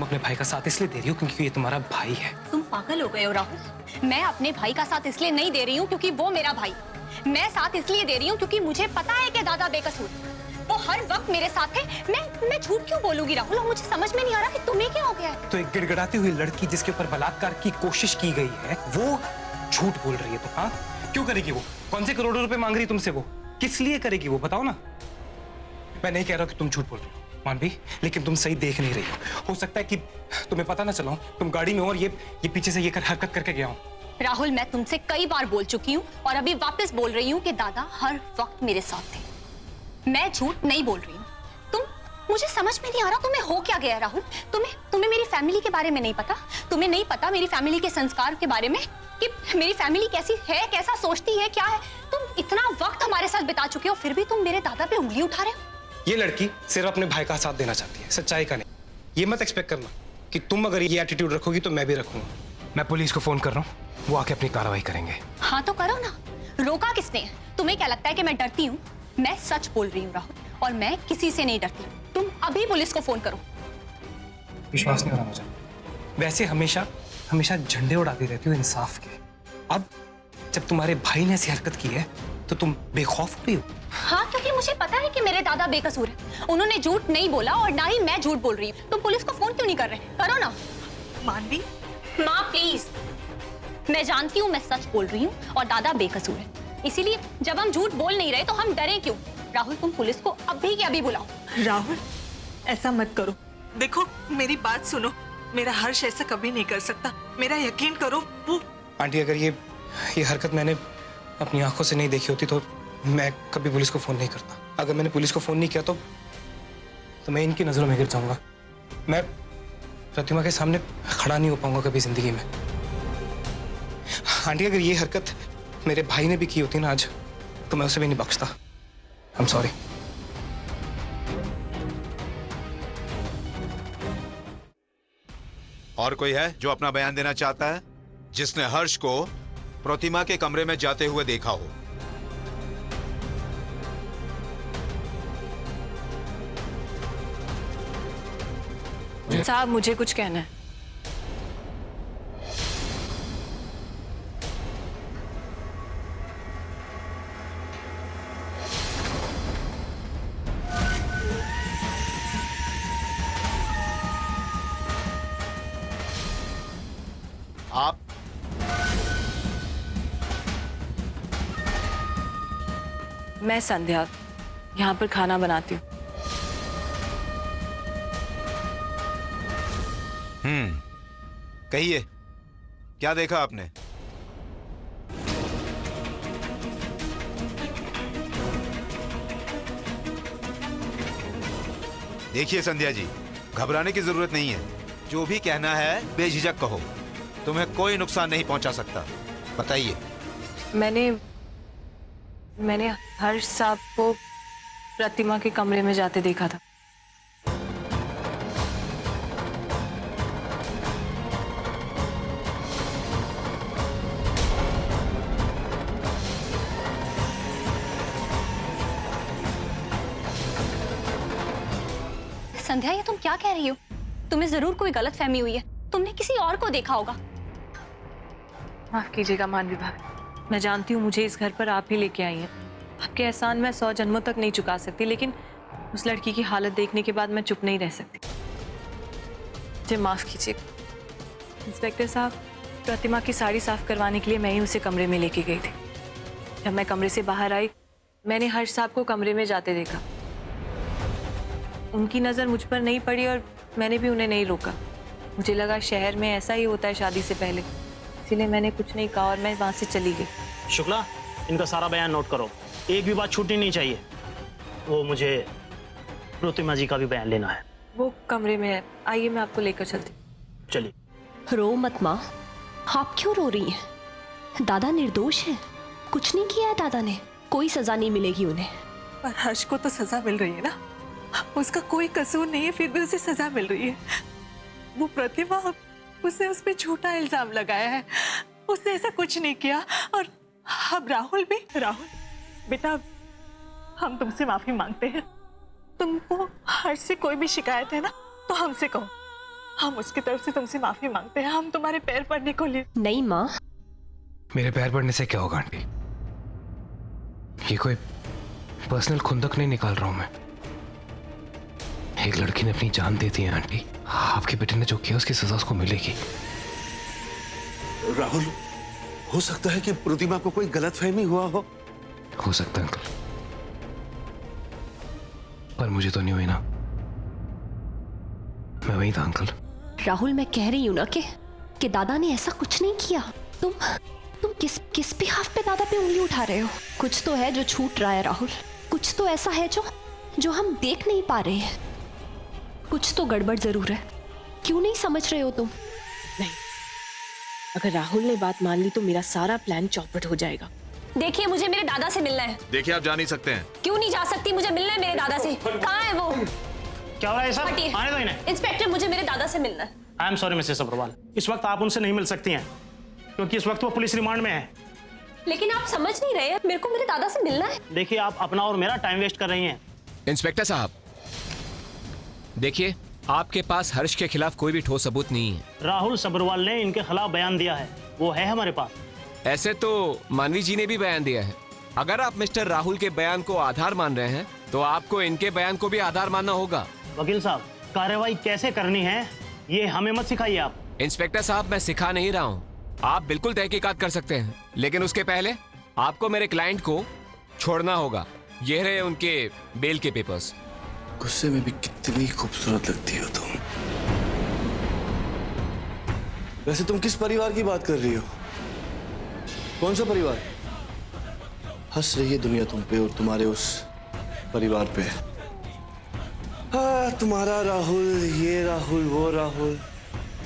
अपने भाई का साथ इसलिए दे रही हो क्योंकि ये तुम्हारा भाई है। तुम पागल हो गए हो राहुल। मैं अपने भाई का साथ इसलिए नहीं दे रही हूँ क्योंकि वो मेरा भाई। मैं साथ इसलिए दे रही हूँ क्योंकि मुझे पता है कि दादा बेकसूर, वो हर वक्त मेरे साथ है। मैं झूठ क्यों बोलूंगी राहुल? और मुझे समझ में नहीं आ रहा कि तुम्हें क्या हो गया है। तो एक गिड़गिड़ाती हुई लड़की जिसके ऊपर बलात्कार की कोशिश की गई है वो झूठ बोल रही है। तो हाँ, क्यों करेगी वो? कौन से करोड़ों रुपए मांग रही तुमसे? वो किस लिए करेगी वो, बताओ ना। मैं नहीं कह रहा कि तुम झूठ बोल रही हो मानवी, लेकिन तुम सही देख नहीं रही हो सकता है कि तुम्हें पता ना चला हो, तुम गाड़ी में हो और ये पीछे से ये हरकत करके गया हूं। राहुल, मैं तुमसे कई बार बोल चुकी हूँ और अभी वापस बोल रही हूँ कि दादा हर वक्त मेरे साथ थे। मैं झूठ नहीं बोल रही हूँ। मुझे समझ में नहीं आ रहा तुम्हें हो क्या गया राहुल। तुम्हें मेरी फैमिली के बारे में नहीं पता? तुम्हें नहीं पता मेरी फैमिली के संस्कार के बारे में कि मेरी फैमिली कैसी है, कैसा सोचती है, क्या है? तुम इतना वक्त हमारे साथ बिता चुके हो फिर भी तुम मेरे दादा पे उंगली उठा रहे हो। ये लड़की सिर्फ अपने भाई का साथ देना चाहती है, सच्चाई का नहीं। ये मत एक्सपेक्ट करना कि तुम अगर ये एटीट्यूड रखोगी तो मैं भी रखूंगा। मैं पुलिस को फोन कर रहा हूँ, वो आके अपनी कार्रवाई करेंगे। हाँ तो करो ना, रोका किसने? तुम्हें क्या लगता है कि मैं डरती हूँ? मैं सच बोल रही हूँ राहुल, और मैं किसी से नहीं डरती। तुम अभी पुलिस को फोन करो। विश्वास नहीं हो रहा मुझे। वैसे हमेशा हमेशा झंडे उड़ाती रहती हो इंसाफ के। अब जब तुम्हारे भाई ने ऐसी हरकत की है तो तुम बेखौफ हो रही हो? हाँ, क्योंकि मुझे पता है कि मेरे दादा बेकसूर है। उन्होंने झूठ नहीं बोला और ना ही मैं झूठ बोल रही हूँ। तुम पुलिस को फोन क्यों नहीं कर रहे? करो ना। मानवी, माँ प्लीज, मैं जानती हूँ मैं सच बोल रही हूँ और दादा बेकसूर है, इसीलिए जब हम झूठ बोल नहीं रहे तो हम डरे क्यों? राहुल, तुम पुलिस को अभी के अभी बुलाओ। राहुल ऐसा मत करो। देखो मेरी बात सुनो, मेरा हर्ष ऐसा कभी नहीं कर सकता, मेरा यकीन करो। वो आंटी, अगर ये हरकत मैंने अपनी आंखों से नहीं देखी होती तो मैं कभी पुलिस को फोन नहीं करता। अगर मैंने पुलिस को फोन नहीं किया तो मैं इनकी नजरों में गिर जाऊंगा। मैं प्रतिमा के सामने खड़ा नहीं हो पाऊंगा कभी जिंदगी में। आंटी, अगर ये हरकत मेरे भाई ने भी की होती ना आज तो मैं उसे भी नहीं बख्शता। आई एम सॉरी। और कोई है जो अपना बयान देना चाहता है, जिसने हर्ष को प्रतिमा के कमरे में जाते हुए देखा हो? साहब, मुझे कुछ कहना है। आप मैं संध्या यहाँ पर खाना बनाती हूँ। कहिए, क्या देखा आपने? देखिए संध्या जी, घबराने की जरूरत नहीं है। जो भी कहना है बेझिझक कहो, तुम्हें कोई नुकसान नहीं पहुंचा सकता। बताइए। मैंने हर्ष साहब को प्रतिमा के कमरे में जाते देखा था। संध्या, ये तुम क्या कह रही हो? तुम्हें जरूर कोई गलतफहमी हुई है। तुमने किसी और को देखा होगा। माफ कीजिएगा मानवी भाभी, मैं जानती हूँ मुझे इस घर पर आप ही लेके आई हैं। आपके एहसान मैं 100 जन्मों तक नहीं चुका सकती, लेकिन उस लड़की की हालत देखने के बाद मैं चुप नहीं रह सकती। मुझे माफ कीजिए। इंस्पेक्टर साहब, प्रतिमा की साड़ी साफ करवाने के लिए मैं ही उसे कमरे में लेके गई थी। जब मैं कमरे से बाहर आई, मैंने हर्ष साहब को कमरे में जाते देखा। उनकी नज़र मुझ पर नहीं पड़ी और मैंने भी उन्हें नहीं रोका। मुझे लगा शहर में ऐसा ही होता है शादी से पहले, इसीलिए मैंने कुछ नहीं कहा और मैं वहाँ से चली गई। शुक्ला, इनका सारा बयान नोट करो, एक भी बात छूटनी नहीं चाहिए। वो मुझे प्रतिमा जी का भी बयान लेना है। वो कमरे में है, आइए मैं आपको लेकर चलती। चलिए। रो मत माँ, आप क्यों रो रही हैं? दादा निर्दोष है, कुछ नहीं किया है दादा ने, कोई सजा नहीं मिलेगी उन्हें। पर हर्ष को तो सजा मिल रही है ना, उसका कोई कसूर नहीं है फिर भी उसे सजा मिल रही है। वो प्रतिमा, उसने उस पर झूठा इल्जाम लगाया है, उसने ऐसा कुछ नहीं किया। और अब राहुल भी। राहुल बेटा, हम तुमसे माफी मांगते हैं। तुमको हर्ष से कोई भी शिकायत है ना तो हमसे कहो, हम उसकी तरफ से तुमसे माफी मांगते हैं। हम तुम्हारे पैर पड़ने को लिए। नहीं माँ, मेरे पैर पड़ने से क्या होगा आंटी? ये कोई पर्सनल खुंदक नहीं निकाल रहा हूं मैं। एक लड़की ने अपनी जान दे दी है आंटी। आपके बेटे ने जो किया उसकी सजा उसको मिलेगी। राहुल, हो सकता है कि प्रतिमा को कोई गलतफहमी हुआ हो सकता है अंकल, पर मुझे तो नहीं हुई ना। मैं वही था अंकल। राहुल मैं कह रही हूँ ना कि दादा ने ऐसा कुछ नहीं किया। तुम किस बिहाफ पे दादा पे उंगली उठा रहे हो? कुछ तो है जो छूट रहा है राहुल। कुछ तो ऐसा है जो हम देख नहीं पा रहे हैं। कुछ तो गड़बड़ जरूर है। क्यों नहीं समझ रहे हो तुम? नहीं, अगर राहुल ने बात मान ली तो मेरा सारा प्लान चौपट हो जाएगा। देखिए, मुझे मेरे दादा से मिलना है। देखिए, आप जा नहीं सकते हैं। क्यों नहीं जा सकती? मुझे मिलना है मेरे दादा से। कहाँ है वो? क्या हो रहा है सब? हटिए। आने दो इन्हें। इंस्पेक्टर, मुझे मेरे दादा से मिलना है। I am sorry Mrs Agarwal, इस वक्त आप उनसे नहीं मिल सकती हैं क्योंकि इस वक्त वो पुलिस रिमांड में है। लेकिन आप समझ नहीं रहे, मेरे को मेरे दादा से मिलना है। देखिए, आप अपना और मेरा टाइम वेस्ट कर रही हैं। इंस्पेक्टर साहब, देखिए, आपके पास हर्ष के खिलाफ कोई भी ठोस सबूत नहीं है। राहुल सब्रवाल ने इनके खिलाफ बयान दिया है, वो है हमारे पास। ऐसे तो मानवी जी ने भी बयान दिया है। अगर आप मिस्टर राहुल के बयान को आधार मान रहे हैं तो आपको इनके बयान को भी आधार मानना होगा। वकील साहब, कार्रवाई कैसे करनी है ये हमें मत सिखाइए आप। इंस्पेक्टर साहब, मैं सिखा नहीं रहा हूँ। आप बिल्कुल तहकीकात कर सकते हैं, लेकिन उसके पहले आपको मेरे क्लाइंट को छोड़ना होगा। ये रहे उनके बेल के पेपर्स। गुस्से में भी कितनी खूबसूरत लगती हो तुम। वैसे तुम किस परिवार की बात कर रही हो? कौन सा परिवार? हंस रही है दुनिया तुम पे और तुम्हारे उस परिवार पे। हाँ, तुम्हारा राहुल, ये राहुल, वो राहुल।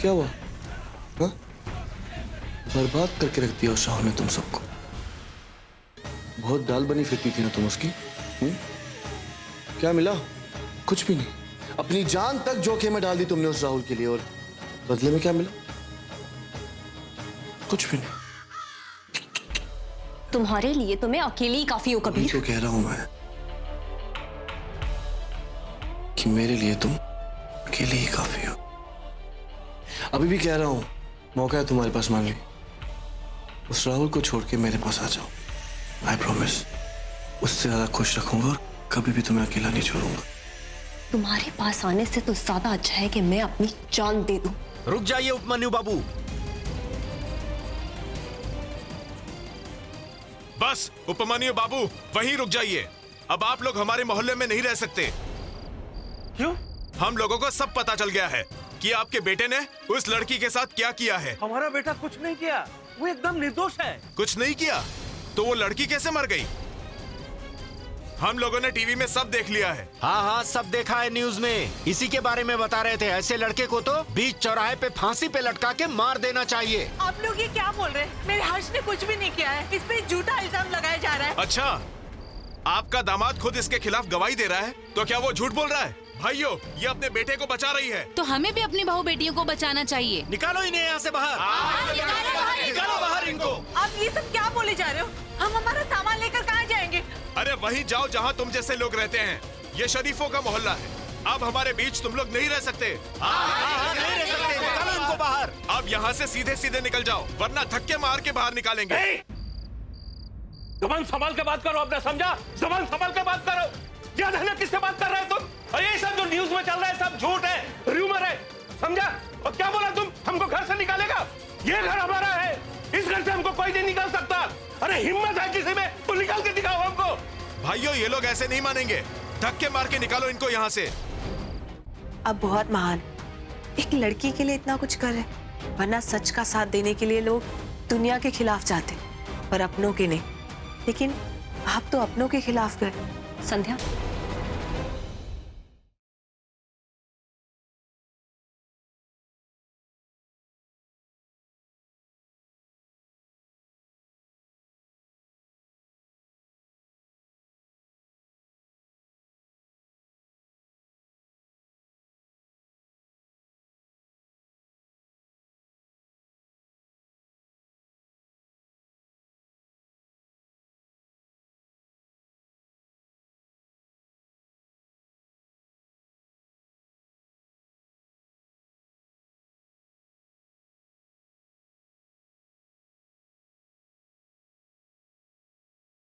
क्या हुआ? हाँ? बर्बाद करके रख दिया उस राहुल ने तुम सबको। बहुत दाल बनी फिरती थी ना तुम उसकी। क्या मिला? कुछ भी नहीं। अपनी जान तक जोखिम में डाल दी तुमने उस राहुल के लिए, और बदले में क्या मिला? कुछ भी नहीं। तुम्हारे लिए तो मैं अकेली ही काफी हूँ कबीर। तो कह रहा हूं मैं कि मेरे लिए तुम अकेले ही काफी हो। अभी भी कह रहा हूं, मौका है तुम्हारे पास, मान ली। उस राहुल को छोड़ के मेरे पास आ जाओ। आई प्रॉमिस, उससे ज्यादा खुश रखूंगा और कभी भी तुम्हें अकेला नहीं छोड़ूंगा। तुम्हारे पास आने से तो ज्यादा अच्छा है कि मैं अपनी जान दे दूं। रुक जाइए उपमन्यु बाबू। बस उपमन्यु बाबू, वहीं रुक जाइए। अब आप लोग हमारे मोहल्ले में नहीं रह सकते। क्यों? हम लोगों को सब पता चल गया है कि आपके बेटे ने उस लड़की के साथ क्या किया है। हमारा बेटा कुछ नहीं किया, वो एकदम निर्दोष है। कुछ नहीं किया तो वो लड़की कैसे मर गई? हम लोगों ने टीवी में सब देख लिया है। हाँ हाँ, सब देखा है न्यूज में। इसी के बारे में बता रहे थे। ऐसे लड़के को तो बीच चौराहे पे फांसी पे लटका के मार देना चाहिए। आप लोग ये क्या बोल रहे हैं? मेरे हर्ष ने कुछ भी नहीं किया है। इस पे झूठा इल्जाम लगाया जा रहा है। अच्छा, आपका दामाद खुद इसके खिलाफ गवाही दे रहा है, तो क्या वो झूठ बोल रहा है? भाइयों, ये अपने बेटे को बचा रही है। तो हमें भी अपनी बहू बेटियों को बचाना चाहिए। निकालो इन्हें यहाँ से बाहर। निकालो बाहर इनको। आप ये सब क्या बोले जा रहे हो? हम हमारा सामान लेकर कहाँ जाएंगे? अरे वहीं जाओ जहाँ तुम जैसे लोग रहते हैं। ये शरीफों का मोहल्ला है। अब हमारे बीच तुम लोग नहीं रह सकते। नहीं रह सकते, निकालो इनको बाहर। अब यहाँ से सीधे सीधे निकल जाओ, वरना धक्के मार के बाहर निकालेंगे। जबान संभाल के बात करो, आपने समझा? जबान संभाल के बात करो। याद है ना किससे बात कर रहे हो तुम? और ये सब जो न्यूज में चल रहा है सब झूठ है, र्यूमर है, समझा? और क्या बोला तुम? हमको घर से निकालेगा? ये घर हमारा है, इस घर से हमको कोई नहीं निकाल सकता। अरे हिम्मत है किसी में तो निकाल के दिखाओ हमको। भाइयों, ये लोग ऐसे नहीं मानेंगे। धक्के मार के निकालो इनको यहाँ से। अब बहुत महान एक लड़की के लिए इतना कुछ कर रहे, वरना सच का साथ देने के लिए लोग दुनिया के खिलाफ जाते, पर अपनों के नहीं। लेकिन आप तो अपनों के खिलाफ गए। संध्या,